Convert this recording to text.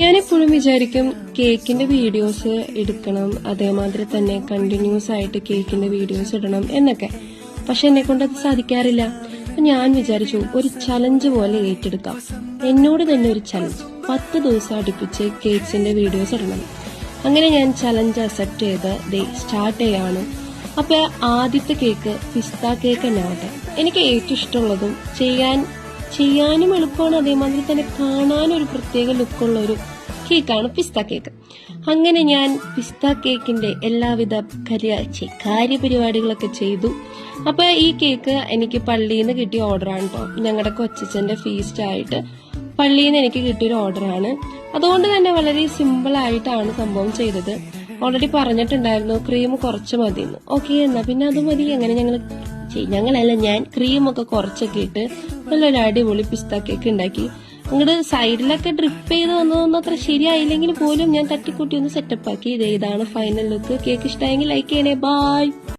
ഞാൻ എപ്പോഴും വിചാരിക്കും കേക്കിന്റെ വീഡിയോസ് എടുക്കണം, അതേമാതിരി തന്നെ കണ്ടിന്യൂസ് ആയിട്ട് കേക്കിന്റെ വീഡിയോസ് ഇടണം എന്നൊക്കെ. പക്ഷെ എന്നെ കൊണ്ട് അത് സാധിക്കാറില്ല. അപ്പൊ ഞാൻ വിചാരിച്ചു ഒരു ചലഞ്ച് പോലെ ഏറ്റെടുക്കാം. എന്നോട് തന്നെ ഒരു ചലഞ്ച്, 10 ദിവസം അടുപ്പിച്ച് കേക്ക്സിന്റെ വീഡിയോസ് ഇടണം. അങ്ങനെ ഞാൻ ചലഞ്ച് അക്സെപ്റ്റ് ചെയ്ത് സ്റ്റാർട്ട് ചെയ്യാണ്. അപ്പൊ ആദ്യത്തെ കേക്ക് പിസ്ത കേക്ക് തന്നെ ആവട്ടെ. എനിക്ക് ഏറ്റവും ഇഷ്ടമുള്ളതും ചെയ്യാനും എളുപ്പമാണ്, അതേമാതിരി തന്നെ കാണാനൊരു പ്രത്യേക ലുക്കുള്ള ഒരു കേക്കാണ് പിസ്ത കേക്ക്. അങ്ങനെ ഞാൻ പിസ്ത കേക്കിന്റെ എല്ലാവിധ കാര്യപരിപാടികളൊക്കെ ചെയ്തു. അപ്പൊ ഈ കേക്ക് എനിക്ക് പള്ളിയിൽ നിന്ന് കിട്ടിയ ഓർഡറാണ് കേട്ടോ. ഞങ്ങളുടെ കൊച്ചച്ഛന്റെ ഫീസ്റ്റ് ആയിട്ട് പള്ളിയിൽ നിന്ന് എനിക്ക് കിട്ടിയൊരു ഓർഡറാണ്. അതുകൊണ്ട് തന്നെ വളരെ സിമ്പിൾ ആയിട്ടാണ് സംഭവം ചെയ്തത്. ഓൾറെഡി പറഞ്ഞിട്ടുണ്ടായിരുന്നു ക്രീം കുറച്ച് മതിയെന്ന്. ഓക്കെ, എന്നാ പിന്നെ അത് മതി. അങ്ങനെ ഞാൻ ക്രീമൊക്കെ കുറച്ചൊക്കെ ഇട്ട് നല്ലൊരു അടിപൊളി പിസ്ത കേക്ക് ഉണ്ടാക്കി. അങ്ങോട്ട് സൈഡിലൊക്കെ ഡ്രിപ്പ് ചെയ്ത് വന്നതൊന്നും അത്ര ശരിയായില്ലെങ്കിൽ പോലും ഞാൻ തട്ടിക്കൂട്ടി ഒന്ന് സെറ്റപ്പ് ആക്കി. ഇതാണ് ഫൈനൽ ലുക്ക്. കേക്ക് ഇഷ്ടമായെങ്കിൽ ലൈക്ക് ചെയ്യണേ. ബൈ.